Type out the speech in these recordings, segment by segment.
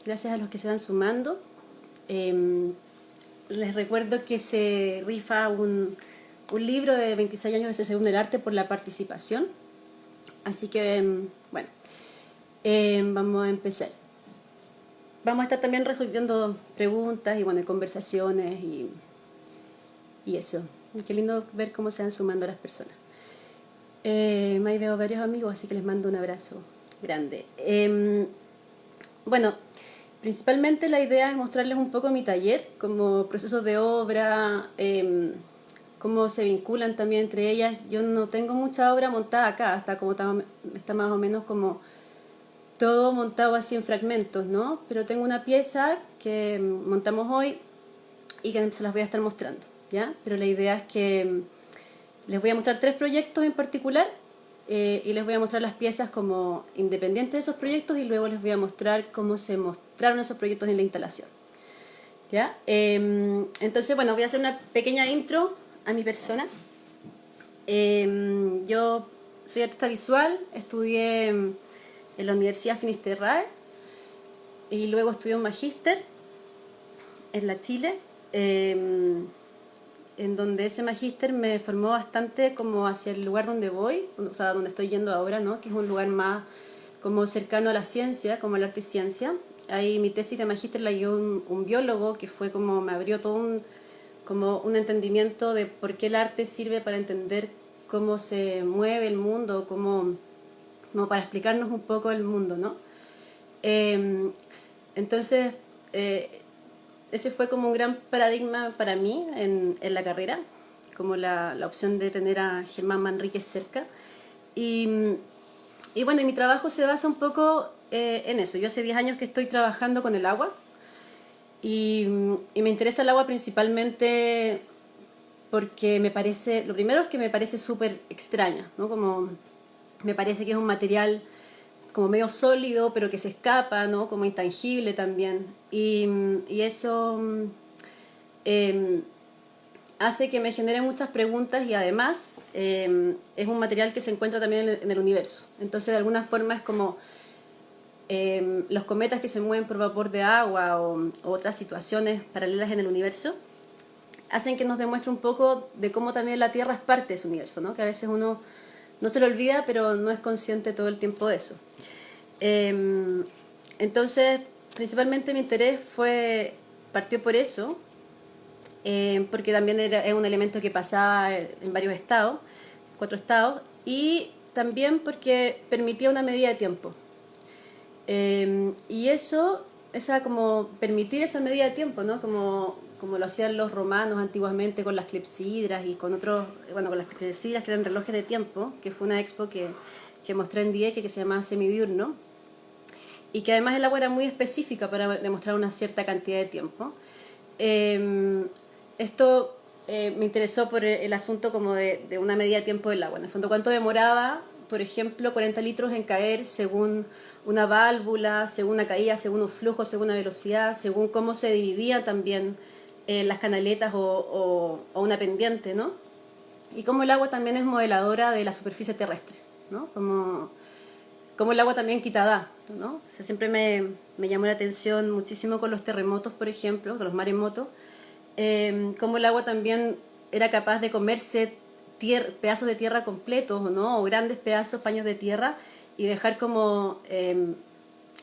gracias a los que se van sumando. Les recuerdo que se rifa un libro de 26 años de CCU en el arte por la participación. Así que, bueno, vamos a empezar. Vamos a estar también resolviendo preguntas y, bueno, conversaciones y eso. Y qué lindo ver cómo se van sumando las personas. Ahí veo varios amigos, así que les mando un abrazo grande. Bueno, principalmente la idea es mostrarles un poco mi taller, como procesos de obra, cómo se vinculan también entre ellas. Yo no tengo mucha obra montada acá, está más o menos como todo montado así en fragmentos, ¿no? Pero tengo una pieza que montamos hoy y que se las voy a estar mostrando, ¿ya? Pero la idea es que les voy a mostrar 3 proyectos en particular y les voy a mostrar las piezas como independientes de esos proyectos y luego les voy a mostrar cómo se mostraron esos proyectos en la instalación, ¿ya? Entonces, bueno, voy a hacer una pequeña intro a mi persona. Yo soy artista visual, estudié en la Universidad Finisterrae y luego estudié un magíster en la Chile, en donde ese magíster me formó bastante como hacia el lugar donde voy, o sea, donde estoy yendo ahora, ¿no? Que es un lugar más como cercano a la ciencia, como el arte y ciencia. Ahí mi tesis de magíster la guió un biólogo que fue como, me abrió todo como un entendimiento de por qué el arte sirve para entender cómo se mueve el mundo, como para explicarnos un poco el mundo, ¿no? Entonces, ese fue como un gran paradigma para mí en la carrera, como la opción de tener a Germán Manríquez cerca. Y bueno, mi trabajo se basa un poco en eso. Yo hace 10 años que estoy trabajando con el agua y me interesa el agua principalmente porque lo primero es que me parece súper extraña, ¿no? Como me parece que es un material como medio sólido, pero que se escapa, ¿no? Como intangible también. Y eso hace que me genere muchas preguntas y además es un material que se encuentra también en el universo. Entonces, de alguna forma es como los cometas que se mueven por vapor de agua o otras situaciones paralelas en el universo hacen que nos demuestre un poco de cómo también la Tierra es parte de ese universo, ¿no? Que a veces uno no se lo olvida, pero no es consciente todo el tiempo de eso. Entonces, principalmente mi interés partió por eso, porque también es un elemento que pasaba en varios estados, 4 estados, y también porque permitía una medida de tiempo. Y eso, como permitir esa medida de tiempo, ¿no? Como lo hacían los romanos antiguamente con las clepsidras y con las clepsidras que eran relojes de tiempo, que fue una expo que mostré en Dieppe que se llamaba Semidiurno, y que además el agua era muy específica para demostrar una cierta cantidad de tiempo. Esto me interesó por el asunto como de una medida de tiempo del agua. En el fondo, ¿cuánto demoraba, por ejemplo, 40 litros en caer según una válvula, según una caída, según un flujo, según una velocidad, según cómo se dividían también las canaletas o una pendiente, ¿no? Y cómo el agua también es modeladora de la superficie terrestre, ¿no? Como el agua también quita da, ¿no? O sea, siempre me llamó la atención muchísimo con los terremotos, por ejemplo, con los maremotos, cómo el agua también era capaz de comerse pedazos de tierra completos, ¿no? O grandes pedazos, paños de tierra, y dejar como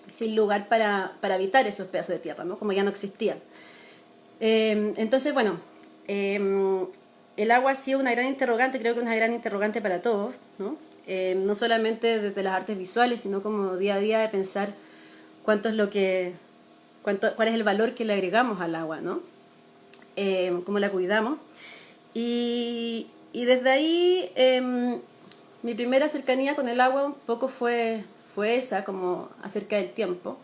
sin lugar para habitar esos pedazos de tierra, ¿no? Como ya no existían. Entonces, bueno, el agua ha sido una gran interrogante, creo que una gran interrogante para todos, ¿no? No solamente desde las artes visuales, sino como día a día de pensar cuál es el valor que le agregamos al agua, ¿no? Cómo la cuidamos. Y desde ahí mi primera cercanía con el agua un poco fue esa, como acerca del tiempo.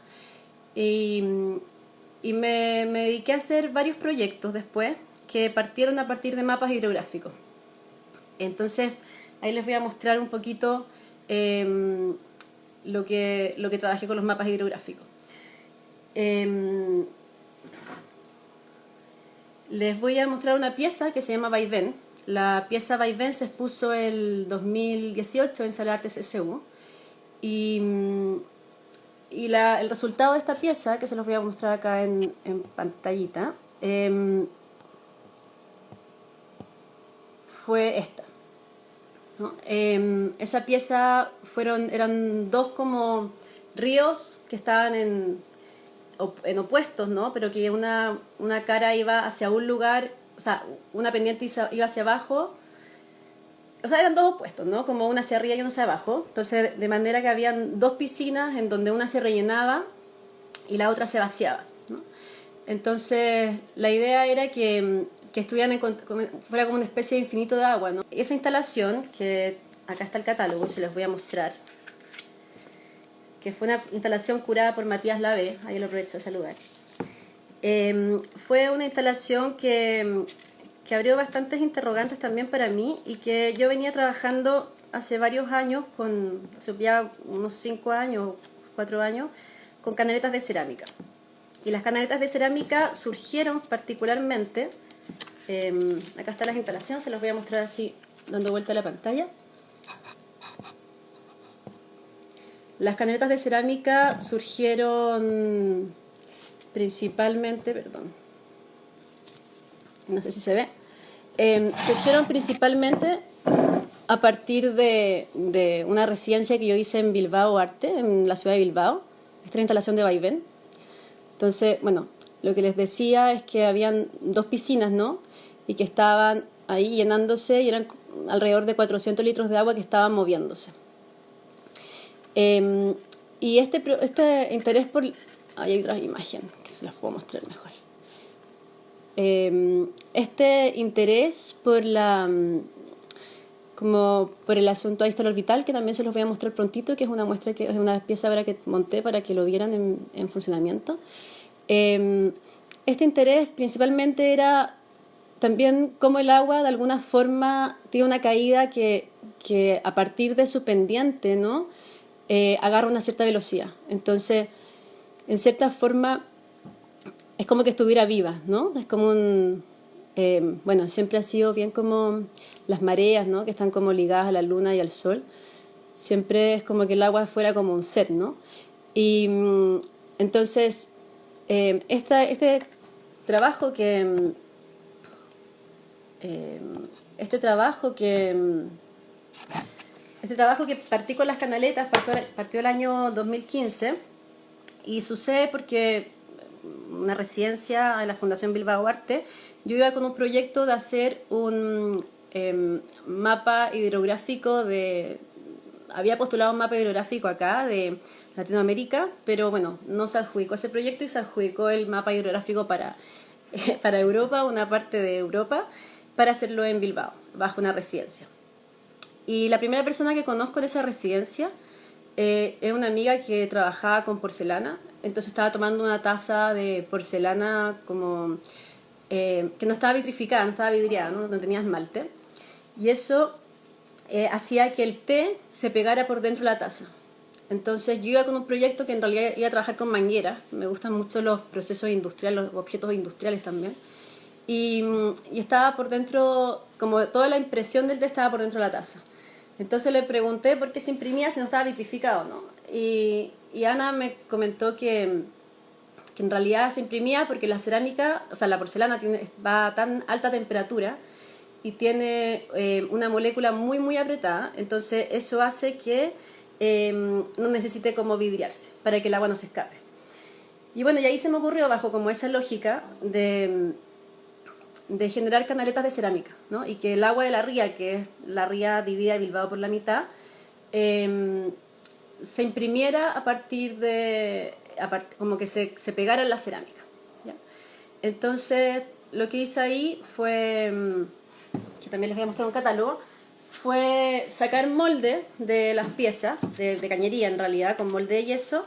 Y me dediqué a hacer varios proyectos después que partieron a partir de mapas hidrográficos. Entonces, ahí les voy a mostrar un poquito lo que trabajé con los mapas hidrográficos. Les voy a mostrar una pieza que se llama Vaivén. La pieza Vaivén se expuso el 2018 en Sala de Arte CCU. Y el resultado de esta pieza, que se los voy a mostrar acá en pantallita, fue esta, ¿no? Esa pieza eran dos como ríos que estaban en opuestos, ¿no? Pero que una cara iba hacia un lugar, o sea, una pendiente iba hacia abajo, o sea, eran dos opuestos, ¿no? Como una hacia arriba y una hacia abajo. Entonces, de manera que habían dos piscinas en donde una se rellenaba y la otra se vaciaba, ¿no? Entonces, la idea era que estuvieran fuera como una especie de infinito de agua, ¿no? Esa instalación, que acá está el catálogo, se los voy a mostrar, que fue una instalación curada por Matías Lavé, ahí lo aprovecho de saludar. Fue una instalación que abrió bastantes interrogantes también para mí y que yo venía trabajando hace varios años, hace ya unos 5 años, 4 años, con canaletas de cerámica. Y las canaletas de cerámica surgieron particularmente, acá están las instalaciones, se los voy a mostrar así dando vuelta a la pantalla. Las canaletas de cerámica surgieron principalmente, perdón, no sé si se ve, surgieron principalmente a partir de una residencia que yo hice en Bilbao Arte, en la ciudad de Bilbao. Esta es la instalación de vaivén. Entonces, bueno, lo que les decía es que habían dos piscinas, ¿no? Y que estaban ahí llenándose y eran alrededor de 400 litros de agua que estaban moviéndose. Y este interés por... Ahí hay otra imagen que se las puedo mostrar mejor. Este interés por como por el asunto ahí está el orbital, que también se los voy a mostrar prontito, que es una muestra, que es una pieza ahora que monté para que lo vieran en funcionamiento. Este interés principalmente era también cómo el agua de alguna forma tiene una caída que a partir de su pendiente, ¿no? Agarra una cierta velocidad. Entonces, en cierta forma, es como que estuviera viva, ¿no? Es como bueno, siempre ha sido bien como las mareas, ¿no? Que están como ligadas a la luna y al sol. Siempre es como que el agua fuera como un ser, ¿no? Y entonces, este trabajo que... Este trabajo que partí con las canaletas partió el año 2015 y sucede porque una residencia en la Fundación Bilbao Arte, yo iba con un proyecto de hacer un mapa hidrográfico había postulado un mapa hidrográfico acá de Latinoamérica, pero bueno, no se adjudicó ese proyecto y se adjudicó el mapa hidrográfico para Europa, una parte de Europa, para hacerlo en Bilbao, bajo una residencia. Y la primera persona que conozco en esa residencia es una amiga que trabajaba con porcelana, entonces estaba tomando una taza de porcelana como que no estaba vitrificada, no estaba vidriada, no tenía esmalte, y eso hacía que el té se pegara por dentro de la taza. Entonces yo iba con un proyecto que en realidad iba a trabajar con mangueras, me gustan mucho los procesos industriales, los objetos industriales también, y estaba por dentro, como toda la impresión del té estaba por dentro de la taza. Entonces le pregunté por qué se imprimía si no estaba vitrificado, ¿no? Y Ana me comentó que en realidad se imprimía porque la cerámica, o sea, la porcelana va a tan alta temperatura y tiene una molécula muy, muy apretada, entonces eso hace que no necesite como vidriarse para que el agua no se escape. Y bueno, y ahí se me ocurrió, bajo como esa lógica de generar canaletas de cerámica, ¿no? Y que el agua de la ría, que es la ría dividida de Bilbao por la mitad, se imprimiera a partir como que se pegara en la cerámica, ¿ya? Entonces, lo que hice ahí fue, que también les voy a mostrar un catálogo, fue sacar molde de las piezas, de cañería en realidad, con molde de yeso,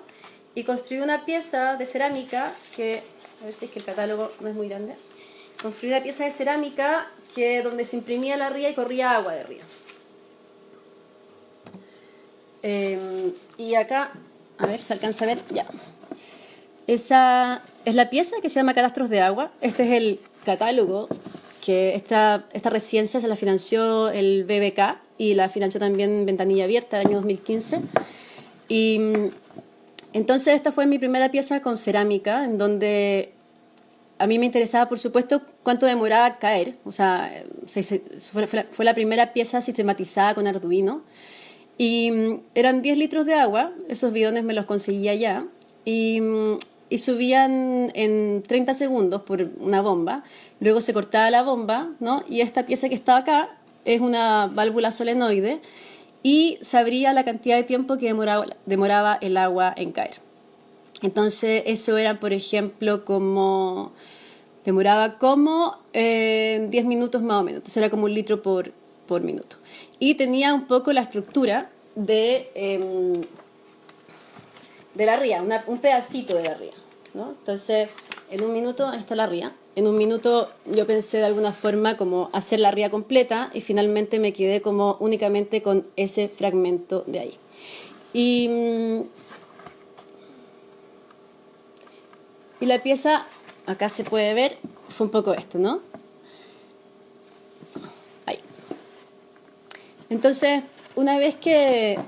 y construir una pieza de cerámica que, a ver si es que el catálogo no es muy grande, construí una pieza de cerámica donde se imprimía la ría y corría agua de ría. Y acá, a ver si se alcanza a ver, ya. Esa es la pieza que se llama Catastros de Agua. Este es el catálogo que esta residencia se la financió el BBK y la financió también Ventanilla Abierta el año 2015. Y Entonces esta fue mi primera pieza con cerámica, en donde a mí me interesaba, por supuesto, cuánto demoraba a caer. O sea, fue la primera pieza sistematizada con Arduino. Y eran 10 litros de agua, esos bidones me los conseguía ya, y subían en 30 segundos por una bomba. Luego se cortaba la bomba, ¿no? Y esta pieza que estaba acá es una válvula solenoide y se abría la cantidad de tiempo que demoraba el agua en caer. Entonces eso era, por ejemplo, demoraba como 10 minutos más o menos. Entonces era como 1 litro por minuto. Y tenía un poco la estructura de la ría, un pedacito de la ría, ¿no? Entonces, en un minuto está la ría. En un minuto yo pensé de alguna forma como hacer la ría completa y finalmente me quedé como únicamente con ese fragmento de ahí. Y la pieza, acá se puede ver, fue un poco esto, ¿no? Ahí. Entonces, una vez que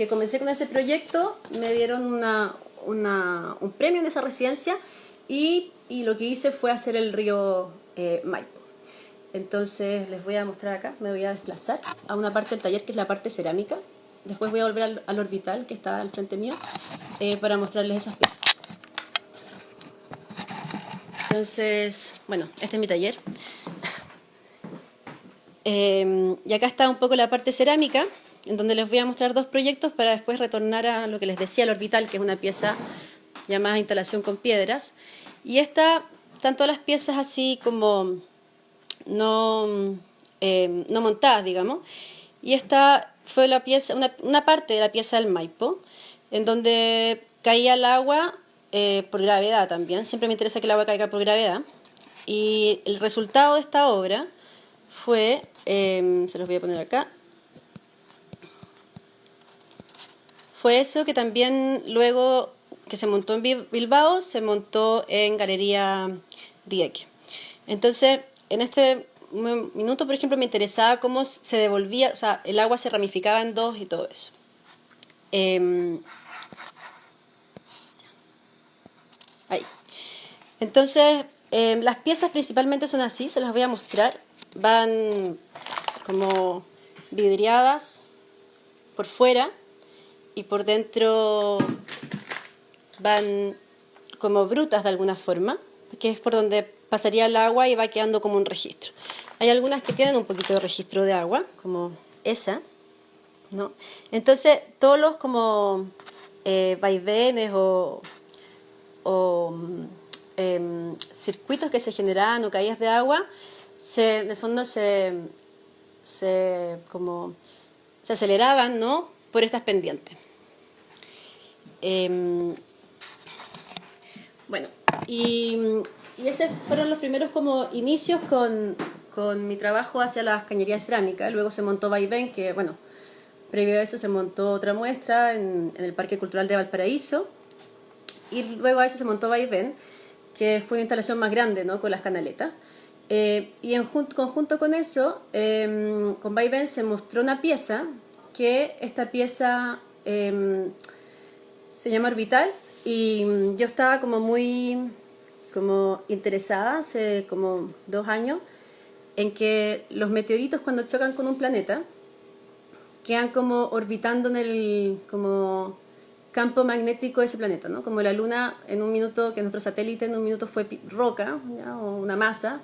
comencé con ese proyecto, me dieron un premio en esa residencia y lo que hice fue hacer el río Maipo. Entonces les voy a mostrar acá, me voy a desplazar a una parte del taller que es la parte cerámica. Después voy a volver al orbital que está al frente mío para mostrarles esas piezas. Entonces, bueno, este es mi taller. Y acá está un poco la parte cerámica, en donde les voy a mostrar 2 proyectos para después retornar a lo que les decía, el orbital, que es una pieza llamada instalación con piedras. Y están todas las piezas así como no montadas, digamos. Y esta fue la pieza, una parte de la pieza del Maipo, en donde caía el agua por gravedad también. Siempre me interesa que el agua caiga por gravedad. Y el resultado de esta obra fue, se los voy a poner acá, fue eso que también luego que se montó en Bilbao, se montó en Galería Dieque. Entonces, en este minuto, por ejemplo, me interesaba cómo se devolvía, o sea, el agua se ramificaba en 2 y todo eso. Ahí. Entonces, las piezas principalmente son así, se las voy a mostrar. Van como vidriadas por fuera y por dentro van como brutas de alguna forma, que es por donde pasaría el agua y va quedando como un registro. Hay algunas que tienen un poquito de registro de agua, como esa, ¿no? Entonces, todos los como vaivenes o circuitos que se generaban o caídas de agua, en el fondo se aceleraban, ¿no? Por estas pendientes. Bueno, y esos fueron los primeros como inicios con mi trabajo hacia las cañerías cerámicas. Luego se montó Vaivén, que bueno, previo a eso se montó otra muestra en el Parque Cultural de Valparaíso. Y luego a eso se montó Vaivén, que fue una instalación más grande, ¿no? Con las canaletas. Y en conjunto con eso, con Vaivén se mostró una pieza, que esta pieza se llama Orbital, y yo estaba como muy interesada hace como 2 años en que los meteoritos cuando chocan con un planeta quedan como orbitando en el como campo magnético de ese planeta, ¿no? Como la Luna en un minuto, que nuestro satélite en un minuto fue roca, ¿ya? O una masa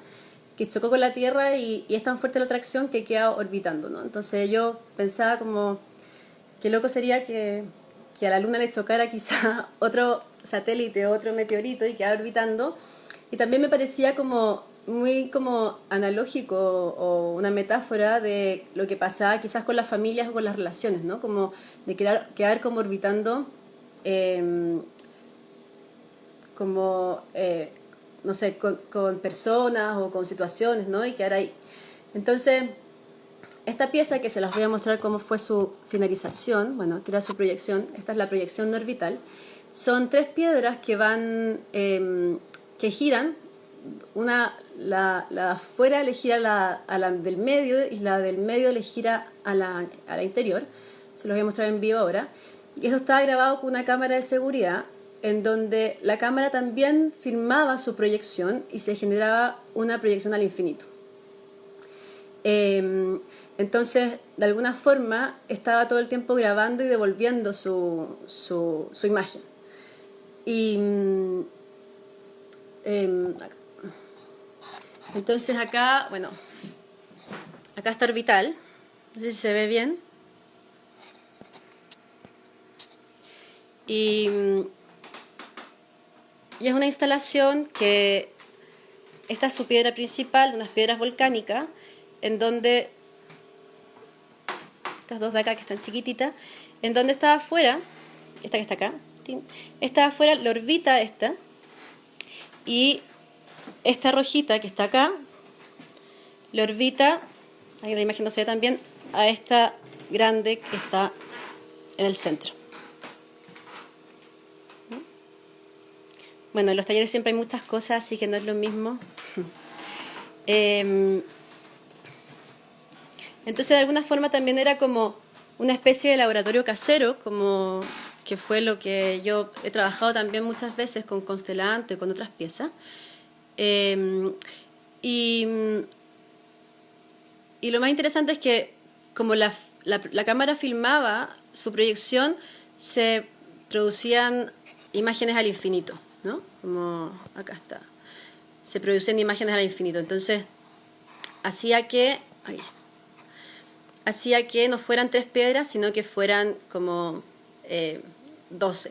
que chocó con la Tierra y es tan fuerte la atracción que queda orbitando, ¿no? Entonces yo pensaba como qué loco sería que a la Luna le chocara quizá otro satélite, otro meteorito y quedara orbitando. Y también me parecía como muy como analógico o una metáfora de lo que pasaba quizás con las familias o con las relaciones, ¿no? Como de quedar como orbitando no sé, con personas o con situaciones, ¿no? Y quedar ahí. Entonces, esta pieza que se las voy a mostrar cómo fue su finalización, bueno, que era su proyección, esta es la proyección de orbital, son 3 piedras que van, que giran la de afuera le gira a la del medio y la del medio le gira a la interior. Se los voy a mostrar en vivo ahora. Y eso estaba grabado con una cámara de seguridad, en donde la cámara también filmaba su proyección y se generaba una proyección al infinito. Entonces, de alguna forma, estaba todo el tiempo grabando y devolviendo su imagen. Y entonces acá, bueno, acá está Orbital, no sé si se ve bien. Y es una instalación que esta es su piedra principal, unas piedras volcánicas, en donde estas dos de acá que están chiquititas, en donde está afuera, esta que está acá, está afuera, la orbita esta, y esta rojita que está acá, la orbita, ahí la imagen no se ve tan bien, a esta grande que está en el centro. Bueno, en los talleres siempre hay muchas cosas, así que no es lo mismo. Entonces, de alguna forma también era como una especie de laboratorio casero, como que fue lo que yo he trabajado también muchas veces con Constelante, con otras piezas. Y lo más interesante es que como la cámara filmaba su proyección, se producían imágenes al infinito, ¿no? Como acá está. Se producían imágenes al infinito. Entonces, hacía que no fueran 3 piedras, sino que fueran como 12.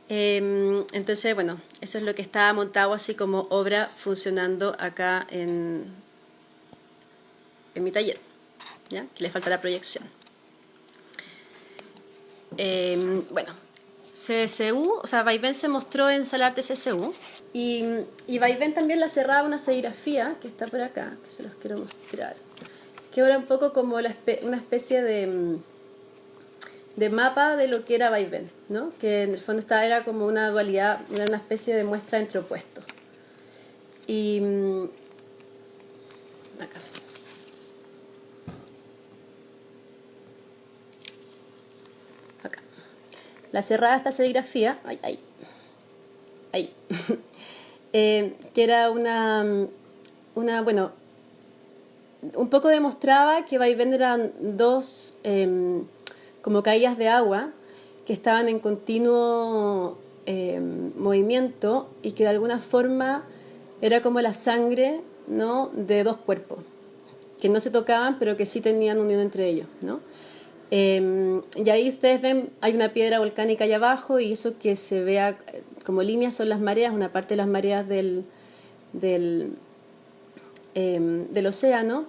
Entonces, bueno, eso es lo que estaba montado así como obra funcionando acá en mi taller, ¿ya? Que le falta la proyección. Bueno, CSU, o sea, Vaivén se mostró en Sala Arte CSU y Vaivén también la cerraba una serigrafía que está por acá, que se los quiero mostrar, que era un poco como una especie de mapa de lo que era Vaivén, ¿no? Que en el fondo era como una dualidad, una especie de muestra entre opuestos. Y acá. Acá. La cerrada esta serigrafía, ahí, que era bueno, un poco demostraba que Vaivén eran dos como caídas de agua que estaban en continuo movimiento y que de alguna forma era como la sangre, ¿no? De dos cuerpos que no se tocaban pero que sí tenían unión entre ellos, ¿no? Y ahí ustedes ven, hay una piedra volcánica allá abajo y eso que se vea como líneas son las mareas, una parte de las mareas del océano.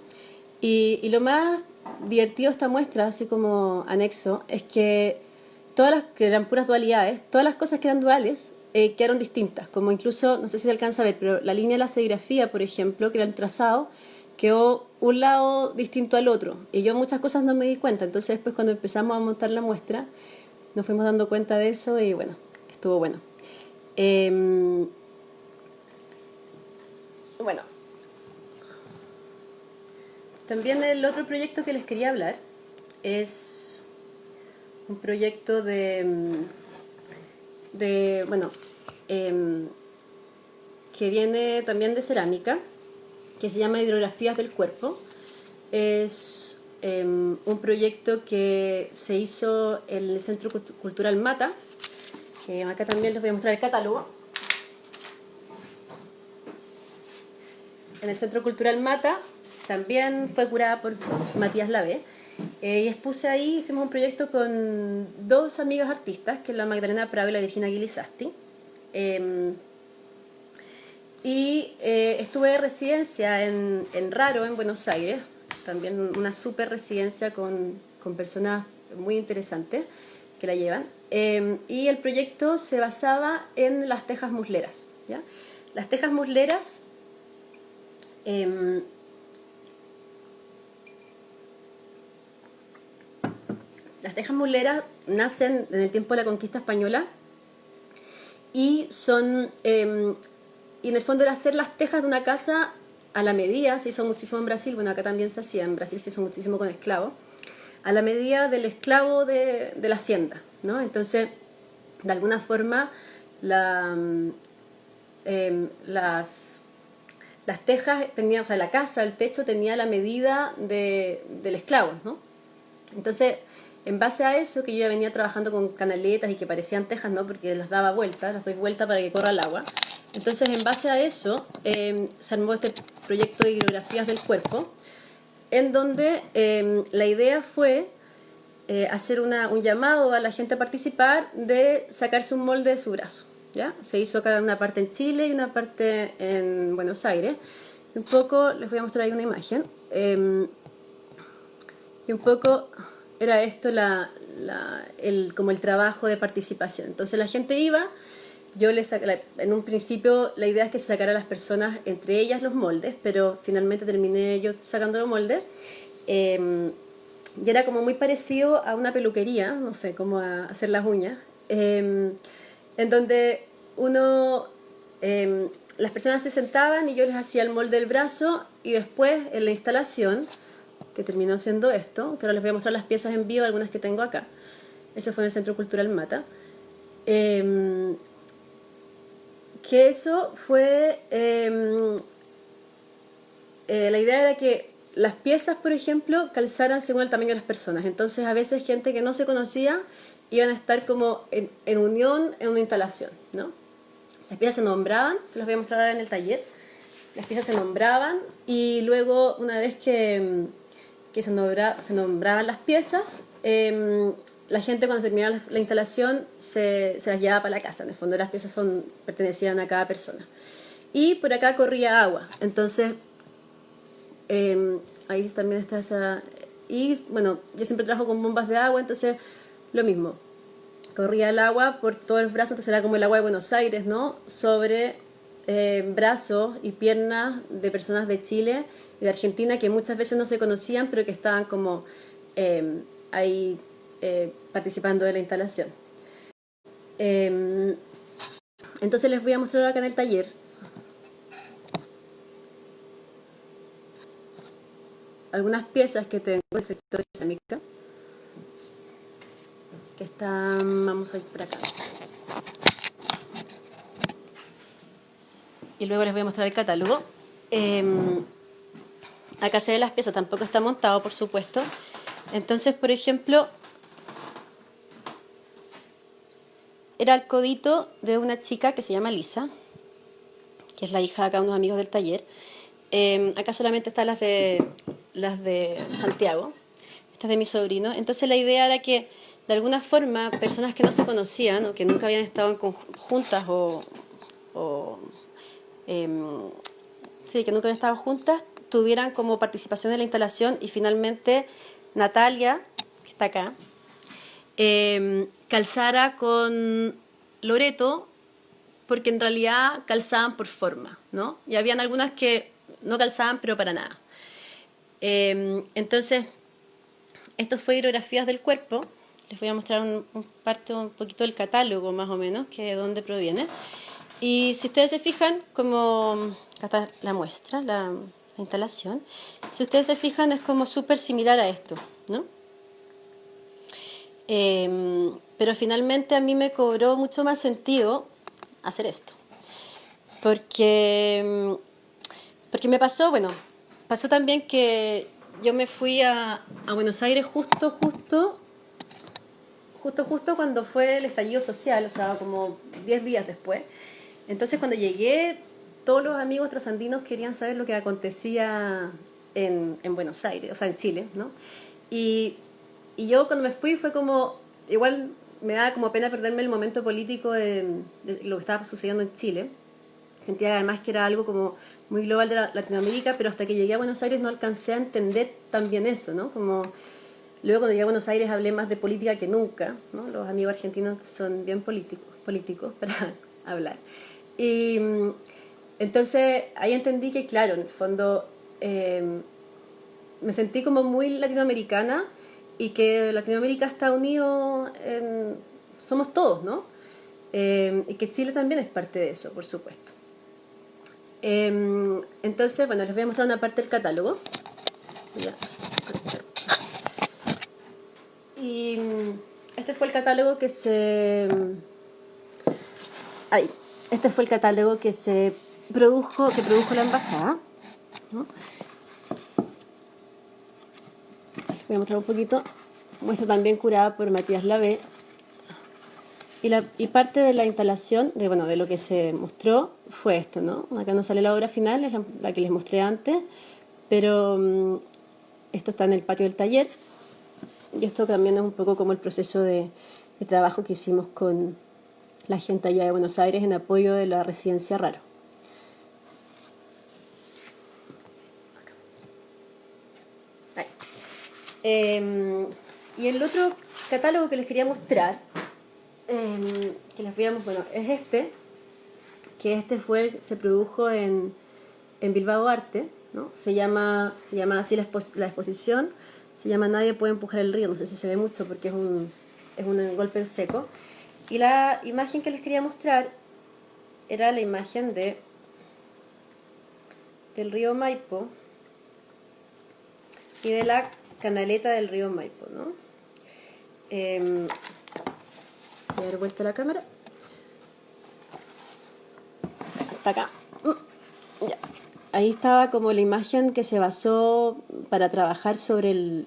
Y lo más divertido de esta muestra, así como anexo, es que todas las que eran puras dualidades, todas las cosas que eran duales quedaron distintas, como incluso, no sé si se alcanza a ver, pero la línea de la serigrafía, por ejemplo, que era el trazado, quedó un lado distinto al otro. Y yo muchas cosas no me di cuenta, entonces después cuando empezamos a montar la muestra, nos fuimos dando cuenta de eso y bueno, estuvo bueno. Bueno, también el otro proyecto que les quería hablar es un proyecto bueno, que viene también de cerámica, que se llama Hidrografías del Cuerpo. Es un proyecto que se hizo en el Centro Cultural Mata, que acá también les voy a mostrar el catálogo. En el Centro Cultural Mata también fue curada por Matías Lavé. Y expuse ahí, hicimos un proyecto con dos amigas artistas, que es la Magdalena Prado y la Virginia Guilizasti. Estuve de residencia en Raro, en Buenos Aires, también una súper residencia con personas muy interesantes que la llevan. Y el proyecto se basaba en las tejas musleras, ¿ya? Las tejas musleras las tejas musleras nacen en el tiempo de la conquista española y son y en el fondo era hacer las tejas de una casa a la medida. Se hizo muchísimo en Brasil, bueno, acá también se hacía, en Brasil se hizo muchísimo con esclavos, a la medida del esclavo de la hacienda, ¿no? Entonces, de alguna forma, las tejas tenían, o sea, la casa, el techo tenía la medida del esclavo, ¿no? Entonces, en base a eso, que yo ya venía trabajando con canaletas y que parecían tejas, ¿no? Porque las daba vueltas, las doy vuelta para que corra el agua. Entonces, en base a eso, se armó este proyecto de hidrografías del cuerpo, en donde la idea fue hacer un llamado a la gente a participar de sacarse un molde de su brazo, ¿ya? Se hizo acá una parte en Chile y una parte en Buenos Aires. Un poco, les voy a mostrar ahí una imagen. Y un poco era esto como el trabajo de participación. Entonces la gente iba, en un principio la idea es que se sacara a las personas entre ellas los moldes, pero finalmente terminé yo sacando los moldes. Y era como muy parecido a una peluquería, no sé, como a hacer las uñas, en donde las personas se sentaban y yo les hacía el molde del brazo, y después en la instalación, que terminó siendo esto, que ahora les voy a mostrar las piezas en vivo, algunas que tengo acá. Eso fue en el Centro Cultural Mata. Que eso fue... la idea era que las piezas, por ejemplo, calzaran según el tamaño de las personas. Entonces, a veces gente que no se conocía iban a estar como en unión en una instalación, ¿no? Las piezas se nombraban, se las voy a mostrar ahora en el taller. Las piezas se nombraban y luego, una vez que se nombraban las piezas, la gente cuando terminaba la instalación se las llevaba para la casa. En el fondo las piezas pertenecían a cada persona. Y por acá corría agua. Entonces, ahí también está esa... Y bueno, yo siempre trabajo con bombas de agua, entonces lo mismo. Corría el agua por todo el brazo, entonces era como el agua de Buenos Aires, ¿no? Sobre brazos y piernas de personas de Chile y de Argentina que muchas veces no se conocían, pero que estaban como ahí participando de la instalación. Entonces les voy a mostrar acá en el taller algunas piezas que tengo del sector de cerámica, que están, vamos a ir por acá. Y luego les voy a mostrar el catálogo. Acá se ven las piezas, tampoco está montado, por supuesto. Entonces, por ejemplo, era el codito de una chica que se llama Lisa, que es la hija de acá unos amigos del taller. Acá solamente están las de Santiago, estas de mi sobrino. Entonces la idea era que, de alguna forma, personas que no se conocían o que nunca habían estado juntas que nunca habían estado juntas, tuvieran como participación en la instalación. Y finalmente Natalia, que está acá, calzara con Loreto, porque en realidad calzaban por forma, ¿no? Y habían algunas que no calzaban, pero para nada. Entonces, esto fue hidrografías del cuerpo. Les voy a mostrar un poquito del catálogo, más o menos, que de dónde proviene. Y si ustedes se fijan, como acá está la muestra, la instalación, si ustedes se fijan es como súper similar a esto, ¿no? Pero finalmente a mí me cobró mucho más sentido hacer esto, porque me pasó también que yo me fui a Buenos Aires justo cuando fue el estallido social, o sea, como 10 días después. Entonces, cuando llegué, todos los amigos trasandinos querían saber lo que acontecía en Buenos Aires, o sea, en Chile, ¿no? Y yo cuando me fui fue como, igual me daba como pena perderme el momento político de lo que estaba sucediendo en Chile. Sentía además que era algo como muy global de Latinoamérica, pero hasta que llegué a Buenos Aires no alcancé a entender tan bien eso, ¿no? Como luego cuando llegué a Buenos Aires hablé más de política que nunca, ¿no? Los amigos argentinos son bien políticos para hablar. Y entonces ahí entendí que, claro, en el fondo me sentí como muy latinoamericana, y que Latinoamérica está unido, somos todos, ¿no? Y que Chile también es parte de eso, por supuesto. Entonces, bueno, les voy a mostrar una parte del catálogo. Voy a conectar. Y este fue el catálogo que se... Ahí. Este fue el catálogo que produjo la embajada, ¿no? Les voy a mostrar un poquito. Muestra también curada por Matías Lavé. Y parte de la instalación, de lo que se mostró, fue esto, ¿no? Acá no sale la obra final, es la que les mostré antes, pero esto está en el patio del taller. Y esto también es un poco como el proceso de trabajo que hicimos con la gente allá de Buenos Aires en apoyo de la residencia Raro. Y el otro catálogo que les quería mostrar, que les veamos, es se produjo en Bilbao Arte, ¿no? Se llama así la exposición, se llama Nadie puede empujar el río, no sé si se ve mucho porque es un golpe en seco. Y la imagen que les quería mostrar era la imagen del río Maipo y de la canaleta del río Maipo, ¿no? Voy a dar vuelta la cámara. Hasta acá. Ya. Ahí estaba como la imagen que se basó para trabajar sobre el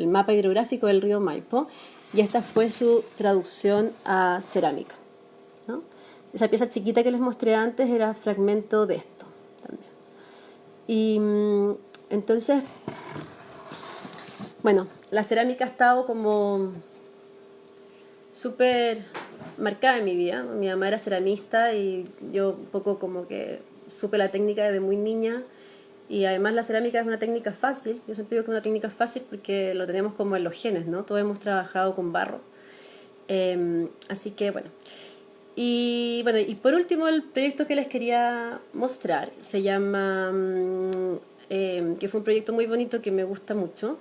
mapa hidrográfico del río Maipo, y esta fue su traducción a cerámica, ¿no? Esa pieza chiquita que les mostré antes era fragmento de esto también. Y entonces, bueno, la cerámica ha estado como súper marcada en mi vida. Mi mamá era ceramista y yo un poco como que supe la técnica desde muy niña, y además la cerámica es una técnica fácil. Yo siempre digo que es una técnica fácil porque lo tenemos como en los genes, ¿no? Todos hemos trabajado con barro. Así que bueno. Y por último, el proyecto que les quería mostrar se llama, que fue un proyecto muy bonito que me gusta mucho.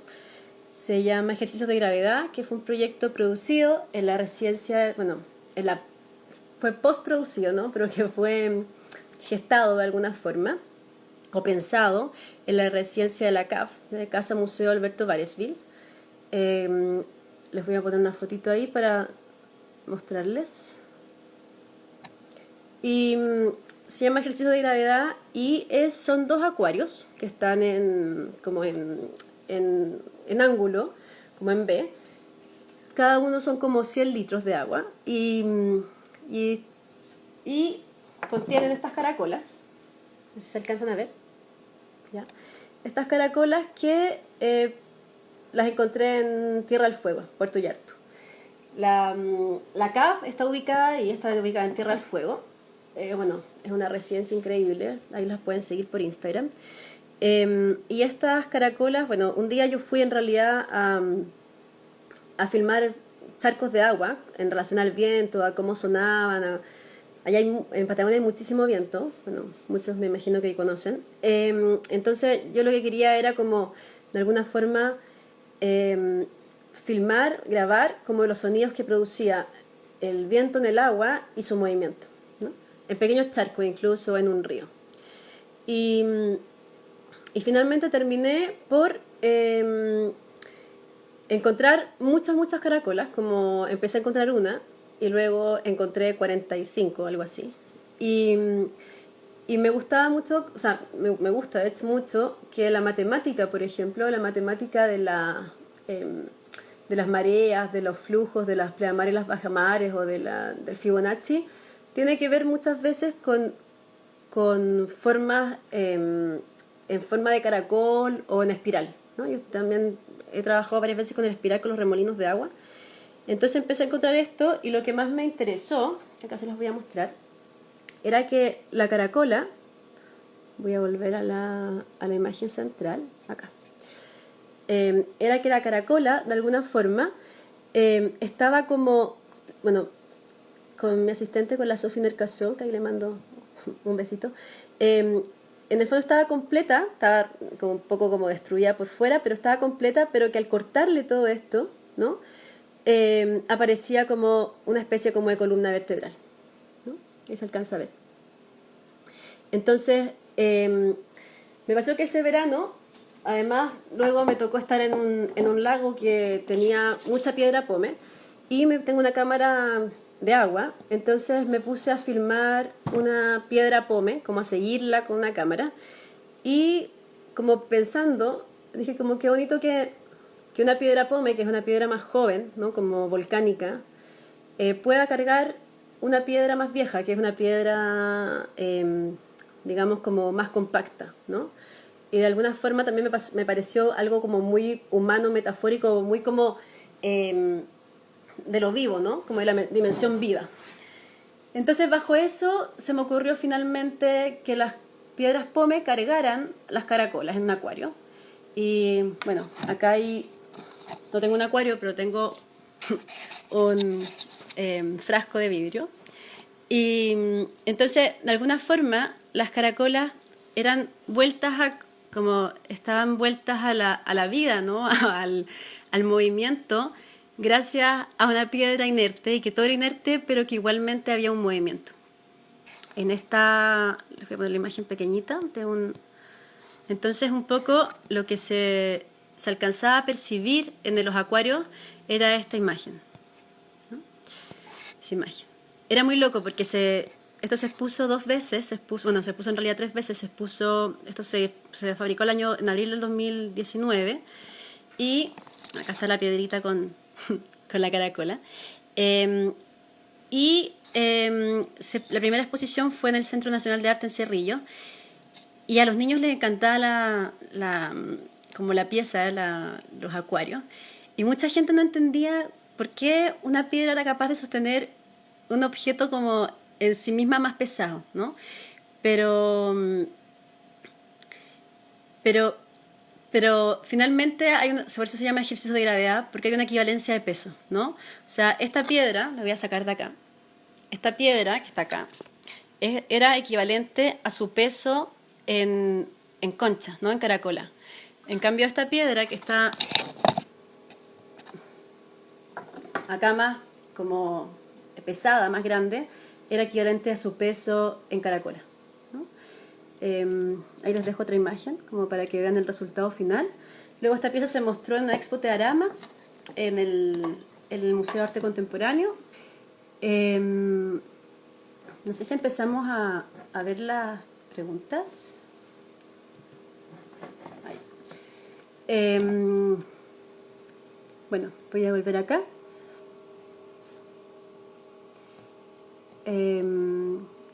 Se llama Ejercicios de Gravedad, que fue un proyecto producido en la residencia, fue postproducido, ¿no? Pero que fue gestado de alguna forma, o pensado, en la residencia de la CAF, de Casa Museo Alberto Varesville. Les voy a poner una fotito ahí para mostrarles. Y se llama Ejercicio de Gravedad y son 2 acuarios que están como en ángulo, como en B. Cada uno son como 100 litros de agua y contienen estas caracolas. No sé si se alcanzan a ver. ¿Ya? Estas caracolas que las encontré en Tierra del Fuego, Puerto Yartu. La CAF está ubicada en Tierra del Fuego. Es una residencia increíble, ahí las pueden seguir por Instagram. Y estas caracolas, un día yo fui en realidad a filmar charcos de agua en relación al viento, a cómo sonaban. Allá en Patagonia hay muchísimo viento, muchos me imagino que conocen. Entonces yo lo que quería era como, de alguna forma, filmar, grabar como los sonidos que producía el viento en el agua y su movimiento, ¿no? En pequeños charcos, incluso en un río. Y finalmente terminé por encontrar muchas caracolas, como empecé a encontrar una y luego encontré 45, algo así. Y me gustaba mucho, o sea, me gusta de hecho mucho que la matemática, por ejemplo, la matemática de las mareas, de los flujos, de las pleamar y las bajamares o del Fibonacci, tiene que ver muchas veces con formas en forma de caracol o en espiral, ¿no? Yo también he trabajado varias veces con el espiral, con los remolinos de agua. Entonces empecé a encontrar esto y lo que más me interesó, acá se los voy a mostrar, era que la caracola, voy a volver a la imagen central, acá, era que la caracola, de alguna forma, estaba como, con mi asistente, con la Sophie Nercasson, que ahí le mando un besito, en el fondo estaba completa, estaba como un poco como destruida por fuera, pero estaba completa, pero que al cortarle todo esto, ¿no? Aparecía como una especie como de columna vertebral, ¿no? Ahí se alcanza a ver. Entonces, Eh, Me pasó que ese verano, además, luego me tocó estar en un lago que tenía mucha piedra pome y tengo una cámara de agua, entonces me puse a filmar una piedra pome, como a seguirla con una cámara y como pensando, dije como qué bonito que una piedra pome, que es una piedra más joven, ¿no? Como volcánica, pueda cargar una piedra más vieja, que es una piedra, digamos, como más compacta, ¿no? Y de alguna forma también me pareció algo como muy humano, metafórico, muy como de lo vivo, ¿no? Como de la dimensión viva. Entonces bajo eso se me ocurrió finalmente que las piedras pome cargaran las caracolas en un acuario. Y bueno, acá hay, no tengo un acuario, pero tengo un frasco de vidrio. Y entonces, de alguna forma, las caracolas eran vueltas a, como estaban vueltas a la vida, ¿no? Al movimiento, gracias a una piedra inerte, y que todo era inerte, pero que igualmente había un movimiento. En esta, les voy a poner la imagen pequeñita de un... Entonces, un poco lo que se alcanzaba a percibir en los acuarios era esta imagen, ¿no? Esa imagen. Era muy loco porque esto se expuso 2 veces, bueno, se expuso en realidad 3 veces, esto se fabricó en abril del 2019 y acá está la piedrita con la caracola. La primera exposición fue en el Centro Nacional de Arte en Cerrillo y a los niños les encantaba como la pieza, los acuarios. Y mucha gente no entendía por qué una piedra era capaz de sostener un objeto como en sí misma más pesado, ¿no? Pero, pero, pero finalmente por eso se llama ejercicio de gravedad, porque hay una equivalencia de peso, ¿no? O sea, esta piedra, la voy a sacar de acá, esta piedra que está acá, era equivalente a su peso en concha, ¿no? En caracola. En cambio, esta piedra que está acá más como pesada, más grande, era equivalente a su peso en caracola, ¿no? Ahí les dejo otra imagen como para que vean el resultado final. Luego esta pieza se mostró en la Expo Tearamas en el Museo de Arte Contemporáneo. No sé si empezamos a ver las preguntas. Bueno, voy a volver acá.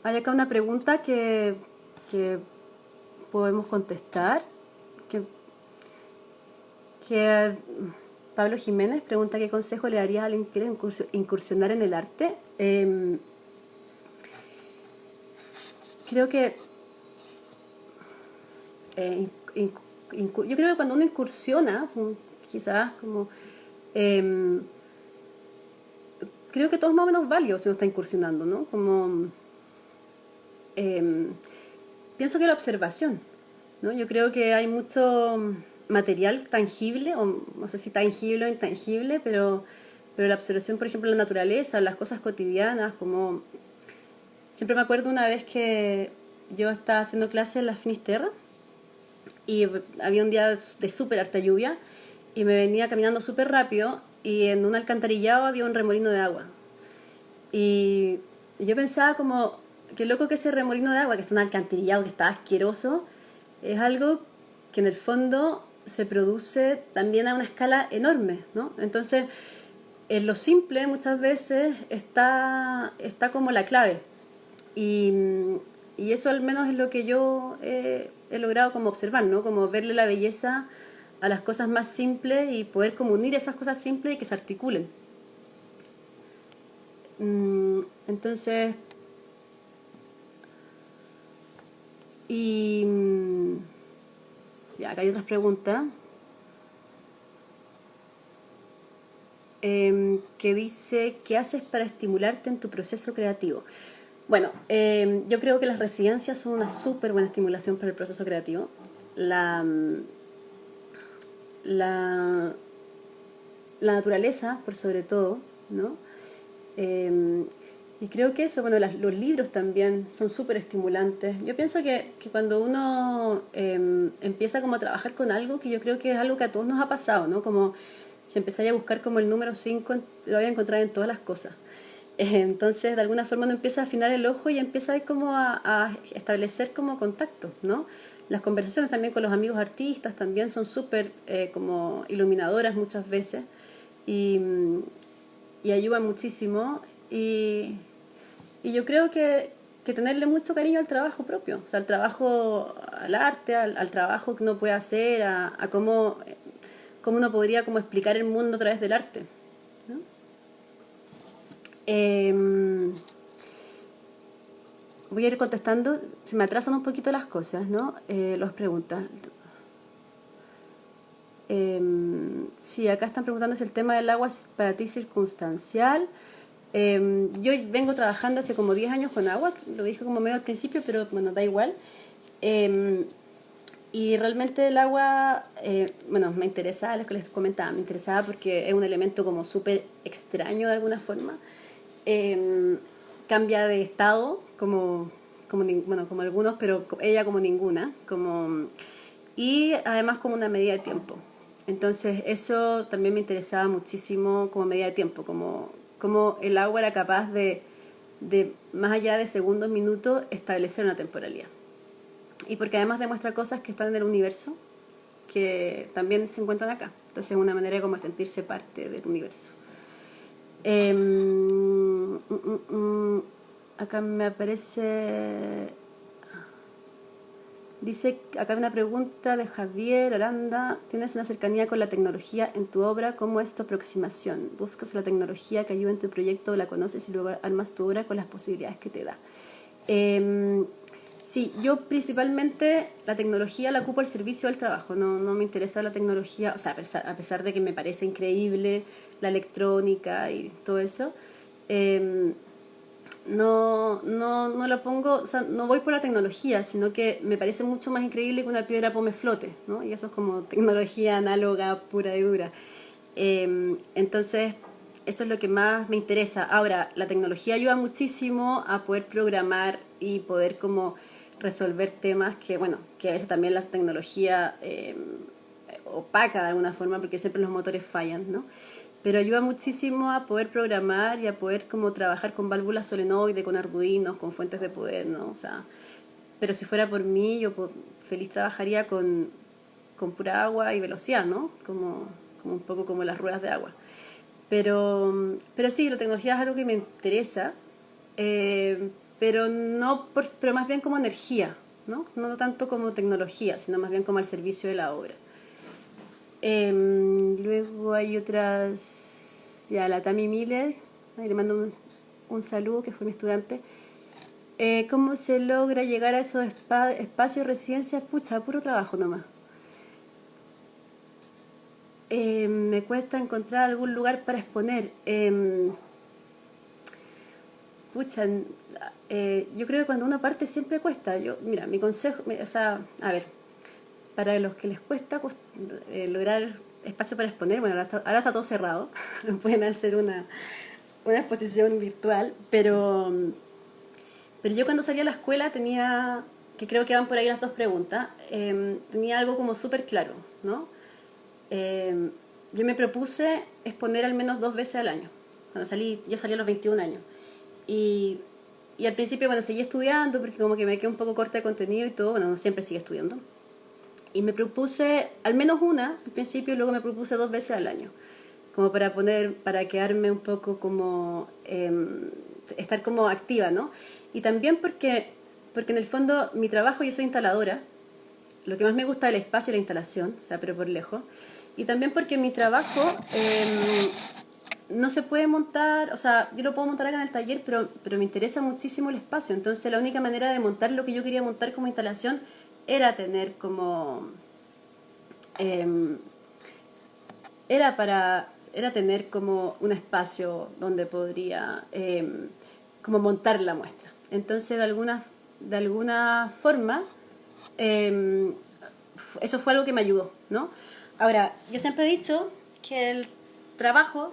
Hay acá una pregunta que podemos contestar. Que, que Pablo Jiménez pregunta qué consejo le darías a alguien que quiere incursionar en el arte. Creo que yo creo que cuando uno incursiona, quizás como creo que todo es más o menos válido si uno está incursionando, ¿no? Como pienso que la observación, ¿no? Yo creo que hay mucho material tangible, o no sé si tangible o intangible, pero la observación, por ejemplo, de la naturaleza, las cosas cotidianas, como siempre me acuerdo una vez que yo estaba haciendo clases en la Finisterra y había un día de súper harta lluvia y me venía caminando súper rápido y en un alcantarillado había un remolino de agua. Y yo pensaba como, qué loco que ese remolino de agua que está en alcantarillado, que está asqueroso, es algo que en el fondo se produce también a una escala enorme, ¿no? Entonces, en lo simple muchas veces está como la clave. Y, y eso al menos es lo que yo he logrado como observar, ¿no? Como verle la belleza a las cosas más simples y poder como unir esas cosas simples y que se articulen. Entonces, y ya, acá hay otras preguntas. Que dice, ¿qué haces para estimularte en tu proceso creativo? Bueno, yo creo que las residencias son una súper buena estimulación para el proceso creativo. La, la, la naturaleza, por sobre todo, ¿no? Y creo que eso, bueno, los libros también son súper estimulantes. Yo pienso que cuando uno empieza como a trabajar con algo, que yo creo que es algo que a todos nos ha pasado, ¿no? Como si empezáis a buscar como el número 5 lo voy a encontrar en todas las cosas. Entonces, de alguna forma uno empieza a afinar el ojo y empieza a ir como a establecer como contactos, ¿no? Las conversaciones también con los amigos artistas también son súper como iluminadoras muchas veces y, y ayudan muchísimo. Y yo creo que tenerle mucho cariño al trabajo propio, o sea, al trabajo, al arte, al trabajo que uno puede hacer, a cómo uno podría como explicar el mundo a través del arte, ¿no? Eh, Voy a ir contestando, se me atrasan un poquito las cosas, ¿no? Los preguntas. Sí, acá están preguntando si el tema del agua es para ti circunstancial. Yo vengo trabajando hace como 10 años con agua, lo dije como medio al principio, pero bueno, da igual. Eh, y realmente el agua, bueno, me interesaba, lo que les comentaba, me interesaba porque es un elemento como súper extraño de alguna forma. Eh, Cambia de estado, bueno, como algunos, pero ella como ninguna, y además como una medida de tiempo. Entonces eso también me interesaba muchísimo como medida de tiempo, como el agua era capaz de más allá de segundos, minutos, establecer una temporalidad. Y porque además demuestra cosas que están en el universo que también se encuentran acá. Entonces es una manera de como sentirse parte del universo. Acá me aparece... Dice, acá hay una pregunta de Javier Aranda. ¿Tienes una cercanía con la tecnología en tu obra? ¿Cómo es tu aproximación? ¿Buscas la tecnología que ayuda en tu proyecto o la conoces y luego armas tu obra con las posibilidades que te da? Sí, yo principalmente la tecnología la ocupo al servicio del trabajo, no me interesa la tecnología, o sea, a pesar de que me parece increíble la electrónica y todo eso, eh, no lo pongo, o sea, no voy por la tecnología, sino que me parece mucho más increíble que una piedra pome flote, ¿no? Y eso es como tecnología análoga pura y dura. Entonces, eso es lo que más me interesa. Ahora, la tecnología ayuda muchísimo a poder programar y poder como resolver temas que, bueno, que a veces también la tecnología opaca de alguna forma porque siempre los motores fallan, ¿no? Pero ayuda muchísimo a poder programar y a poder como trabajar con válvulas solenoide, con arduinos, con fuentes de poder, ¿no? O sea, pero si fuera por mí, yo feliz trabajaría con pura agua y velocidad, ¿no? Como un poco como las ruedas de agua. Pero sí, la tecnología es algo que me interesa, pero pero más bien como energía, ¿no? No tanto como tecnología, sino más bien como al servicio de la obra. Luego hay otras, ya la Tami Miller, ahí le mando un saludo, que fue mi estudiante. ¿Cómo se logra llegar a esos espacios, residencias? Pucha, puro trabajo nomás. Me cuesta encontrar algún lugar para exponer. Pucha, yo creo que cuando uno parte siempre cuesta. Mira, mi consejo, o sea, a ver, para los que les cuesta lograr espacio para exponer, bueno, ahora está todo cerrado, pueden hacer una exposición virtual, pero yo cuando salí a la escuela tenía, que creo que van por ahí las dos preguntas, tenía algo como súper claro, ¿no? Eh, yo me propuse exponer al menos 2 veces al año. Yo salí a los 21 años. Y, y al principio, bueno, seguí estudiando porque como que me quedé un poco corta de contenido y todo, bueno, no siempre sigue estudiando. Y me propuse al menos una al principio y luego me propuse 2 veces al año. Como para quedarme un poco como, estar como activa, ¿no? Y también porque en el fondo mi trabajo, yo soy instaladora, lo que más me gusta es el espacio y la instalación, o sea, pero por lejos. Y también porque mi trabajo no se puede montar, o sea, yo lo puedo montar acá en el taller, pero me interesa muchísimo el espacio. Entonces la única manera de montar lo que yo quería montar como instalación era tener como... Eh, era tener como un espacio donde podría como montar la muestra. Entonces, de alguna forma, eh, eso fue algo que me ayudó, ¿no? Ahora, yo siempre he dicho que el trabajo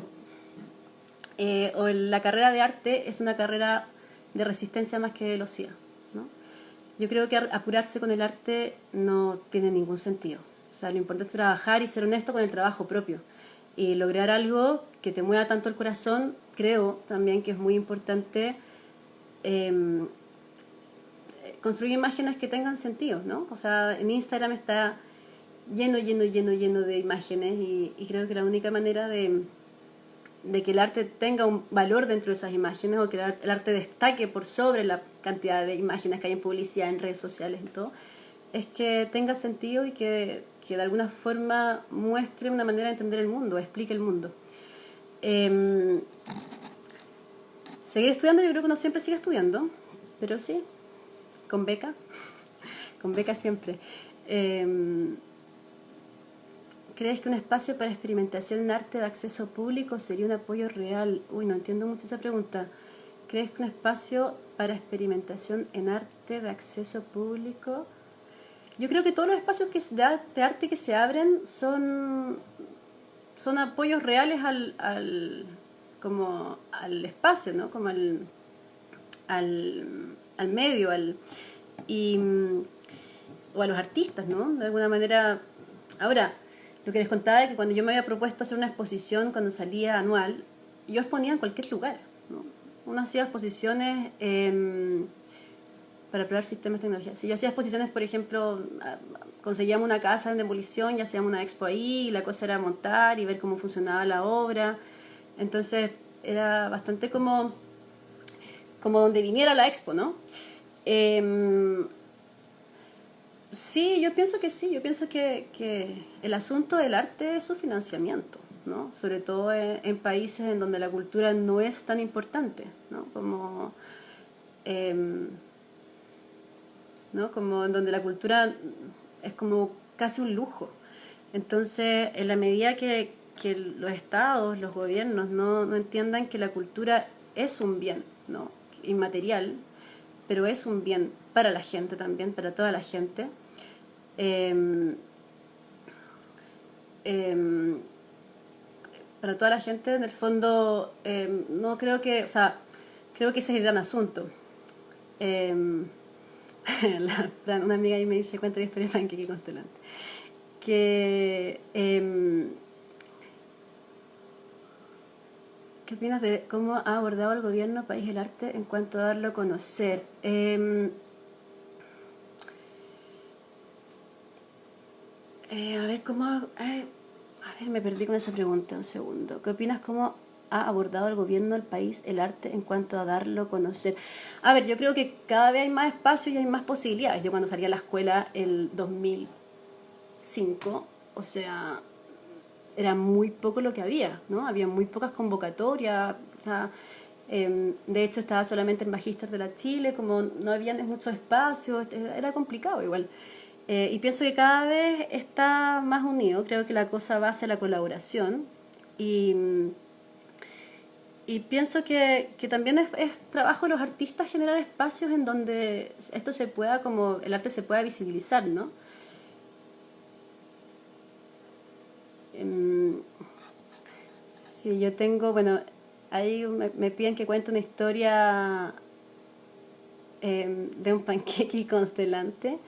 o la carrera de arte es una carrera de resistencia más que de velocidad, ¿no? Yo creo que apurarse con el arte no tiene ningún sentido. O sea, lo importante es trabajar y ser honesto con el trabajo propio. Y lograr algo que te mueva tanto el corazón, creo también que es muy importante eh, construir imágenes que tengan sentido, ¿no? O sea, en Instagram está lleno de imágenes y creo que la única manera de que el arte tenga un valor dentro de esas imágenes o que el arte destaque por sobre la cantidad de imágenes que hay en publicidad, en redes sociales y todo, es que tenga sentido y que de alguna forma muestre una manera de entender el mundo, explique el mundo. Seguir estudiando, yo creo que uno siempre sigue estudiando, pero sí, con beca, con beca siempre. ¿Crees que un espacio para experimentación en arte de acceso público sería un apoyo real? Uy, no entiendo mucho esa pregunta. ¿Crees que un espacio para experimentación en arte de acceso público? Yo creo que todos los espacios de arte que se abren son apoyos reales como al espacio, ¿no? Como al medio, y, o a los artistas, ¿no? De alguna manera. Ahora, lo que les contaba es que cuando yo me había propuesto hacer una exposición cuando salía anual, yo exponía en cualquier lugar, ¿no? Uno hacía exposiciones para probar sistemas de tecnología. Si yo hacía exposiciones, por ejemplo, conseguíamos una casa en demolición y hacíamos una expo ahí, y la cosa era montar y ver cómo funcionaba la obra. Entonces era bastante como donde viniera la expo, ¿no? Sí, yo pienso que sí, yo pienso que el asunto del arte es su financiamiento, ¿no? Sobre todo en países en donde la cultura no es tan importante, ¿no? Como en donde la cultura es como casi un lujo. Entonces, en la medida que los estados, los gobiernos no entiendan que la cultura es un bien, ¿no? Inmaterial, pero es un bien para la gente también, para toda la gente. Para toda la gente, en el fondo, no creo que, o sea, creo que ese es el gran asunto. Una amiga ahí me dice, cuenta la historia de Panqueque Constelante. Que, ¿qué opinas de cómo ha abordado el gobierno país el arte en cuanto a darlo a conocer? A ver, a ver, me perdí con esa pregunta, un segundo. ¿Qué opinas cómo ha abordado el gobierno del país el arte en cuanto a darlo a conocer? A ver, yo creo que cada vez hay más espacio y hay más posibilidades. Yo cuando salí a la escuela el 2005, o sea, era muy poco lo que había, ¿no? Había muy pocas convocatorias, o sea, de hecho estaba solamente el Magíster de la Chile, como no había muchos espacios, era complicado igual. Y pienso que cada vez está más unido, creo que la cosa va hacia la colaboración y, y pienso que también es trabajo de los artistas generar espacios en donde esto se pueda, como el arte se pueda visibilizar, ¿no? Sí, yo tengo, bueno, ahí me piden que cuente una historia de un panqueque constelante.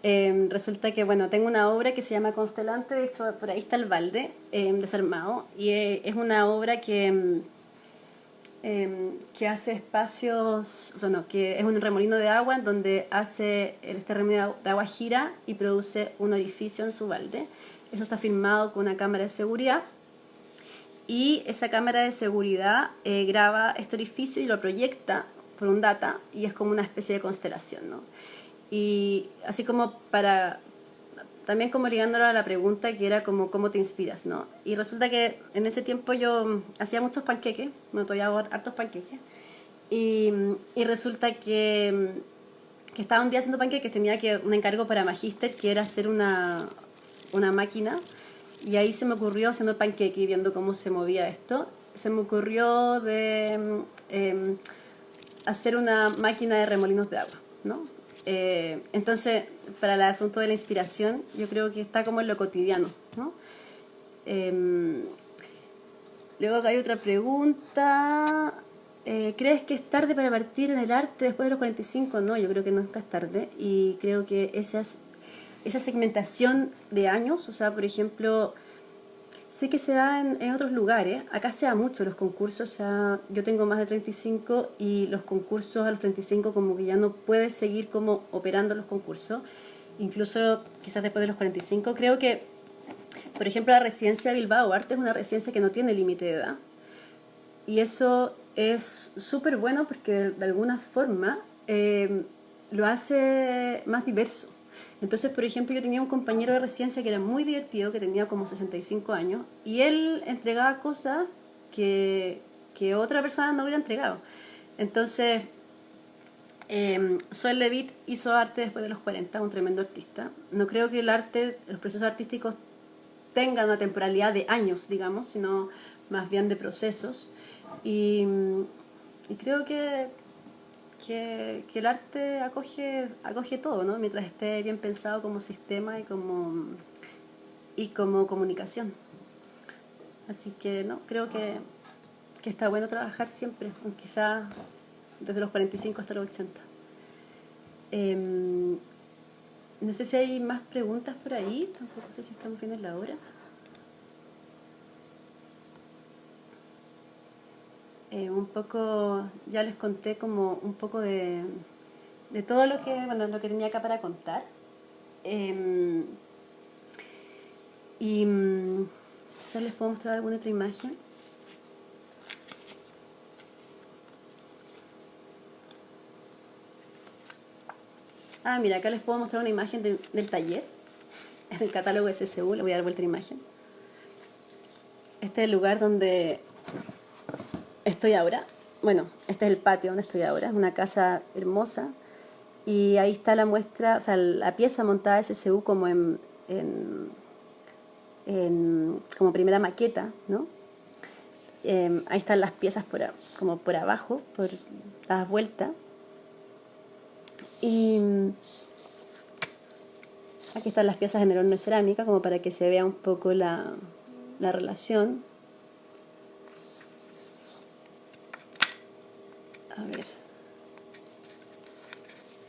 Resulta que, bueno, tengo una obra que se llama Constelante, de hecho por ahí está el balde desarmado, y es una obra que hace espacios, bueno, que es un remolino de agua en donde este remolino de agua gira y produce un orificio en su balde. Eso está filmado con una cámara de seguridad y esa cámara de seguridad graba este orificio y lo proyecta por un data y es como una especie de constelación, ¿no? Y así como también como ligándolo a la pregunta que era como cómo te inspiras, ¿no? Y resulta que en ese tiempo yo hacía muchos panqueques, me todavía hago hartos panqueques, y resulta que estaba un día haciendo panqueques, tenía un encargo para Magíster que era hacer una máquina, y ahí se me ocurrió, haciendo panqueque y viendo cómo se movía esto, se me ocurrió de hacer una máquina de remolinos de agua, ¿no? Entonces, para el asunto de la inspiración, yo creo que está como en lo cotidiano, ¿no? Luego acá hay otra pregunta. ¿Crees que es tarde para partir en el arte después de los 45? No, yo creo que nunca es tarde. Y creo que esa segmentación de años, o sea, por ejemplo, sé que se da en otros lugares. Acá se da mucho los concursos. O sea, yo tengo más de 35 y los concursos a los 35 como que ya no puedes seguir como operando los concursos. Incluso quizás después de los 45. Creo que, por ejemplo, la residencia de Bilbao Arte es una residencia que no tiene límite de edad. Y eso es súper bueno porque de alguna forma lo hace más diverso. Entonces, por ejemplo, yo tenía un compañero de residencia que era muy divertido, que tenía como 65 años, y él entregaba cosas que otra persona no hubiera entregado. Entonces, Sol Levitt hizo arte después de los 40, un tremendo artista. No creo que el arte, los procesos artísticos tengan una temporalidad de años, digamos, sino más bien de procesos. Y creo que el arte acoge todo, ¿no? Mientras esté bien pensado como sistema y como comunicación. Así que no, creo que está bueno trabajar siempre, aunque quizá desde los 45 hasta los 80. No sé si hay más preguntas por ahí, tampoco sé si estamos bien en la hora. Un poco, ya les conté como un poco de todo lo que tenía acá para contar. Quizás les puedo mostrar alguna otra imagen. Mira, acá les puedo mostrar una imagen del taller. Es del catálogo SSU, le voy a dar vuelta a la imagen. Este es el lugar donde estoy ahora. Bueno, este es el patio donde estoy ahora. Es una casa hermosa. Y ahí está la muestra, o sea, la pieza montada SSU como como primera maqueta, ¿no? Ahí están las piezas como por abajo, por las vueltas. Y aquí están las piezas en el horno de cerámica, como para que se vea un poco la relación. A ver.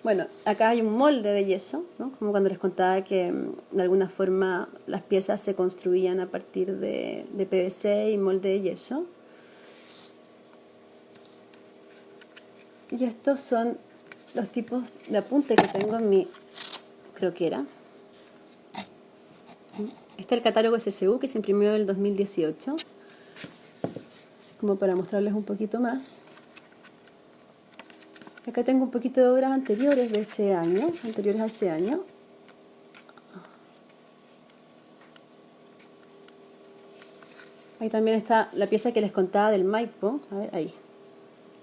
Bueno, acá hay un molde de yeso, ¿no? Como cuando les contaba que de alguna forma las piezas se construían a partir de PVC y molde de yeso. Y estos son los tipos de apunte que tengo en mi croquera. Este es el catálogo SSU que se imprimió en el 2018. Así como para mostrarles un poquito más. Acá tengo un poquito de obras anteriores de ese año, anteriores a ese año. Ahí también está la pieza que les contaba del Maipo. A ver, ahí.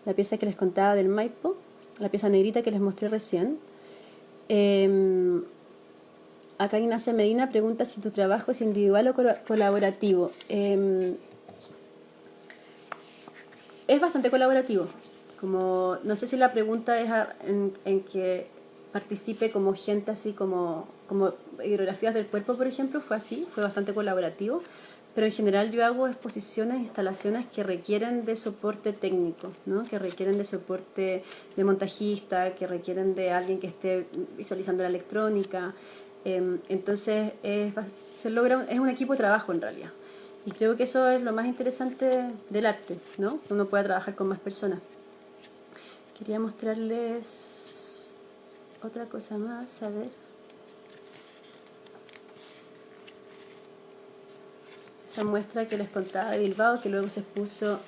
La pieza que les contaba del Maipo, la pieza negrita que les mostré recién. Acá Ignacia Medina pregunta si tu trabajo es individual o colaborativo. Es bastante colaborativo. Como, no sé si la pregunta es en que participe como gente así como hidrografías del cuerpo, por ejemplo, fue así, fue bastante colaborativo. Pero en general yo hago exposiciones, instalaciones que requieren de soporte técnico, ¿no? Que requieren de soporte de montajista, que requieren de alguien que esté visualizando la electrónica. Entonces se logra, es un equipo de trabajo en realidad. Y creo que eso es lo más interesante del arte, ¿no? Que uno pueda trabajar con más personas. Quería mostrarles otra cosa más, a ver. Esa muestra que les contaba de Bilbao, que luego se expuso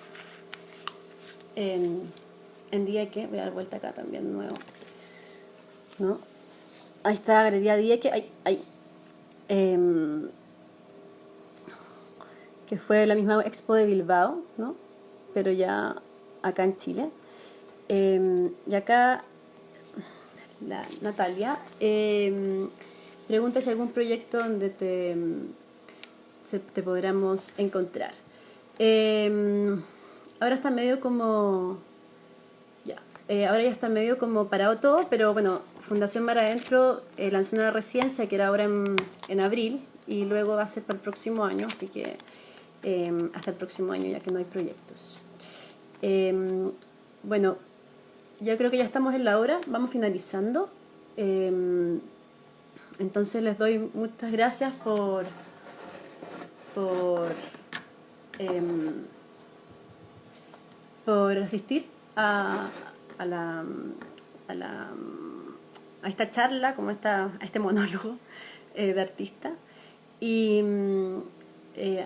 en Dieque. Voy a dar vuelta acá también de nuevo, ¿no? Ahí está Galería Dieque, ahí. Que fue la misma expo de Bilbao, ¿no? Pero ya acá en Chile. Y acá la Natalia pregunta si algún proyecto donde te podamos encontrar. Ahora está medio como ahora ya está medio como parado todo, pero bueno, Fundación Mar Adentro lanzó una residencia que era ahora en abril y luego va a ser para el próximo año, así que hasta el próximo año, ya que no hay proyectos. Bueno, yo creo que ya estamos en la hora, vamos finalizando. Entonces les doy muchas gracias por, em, por asistir a la, a la a esta charla, como a este monólogo de artista. Y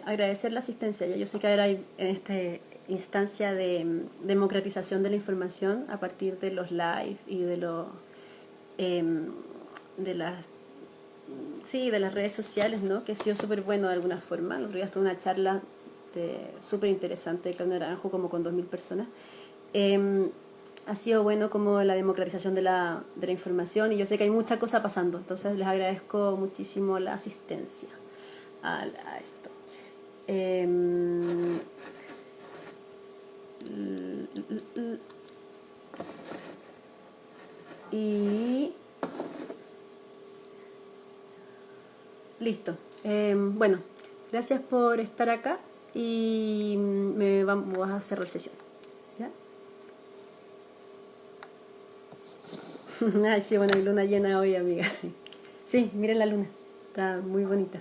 agradecer la asistencia. Yo sé que ahora hay en esta instancia de democratización de la información a partir de los live y de las de las redes sociales, ¿no? Que ha sido súper bueno de alguna forma. El otro día estuve una charla súper interesante de Claudio Naranjo, como con 2000 personas. Ha sido bueno como la democratización de la información, y yo sé que hay mucha cosa pasando, entonces les agradezco muchísimo la asistencia a esto. Y listo. Bueno, gracias por estar acá y vamos a cerrar sesión. ¿Ya? Ay, sí, bueno, hay luna llena hoy, amiga, sí. Sí, miren la luna, está muy bonita.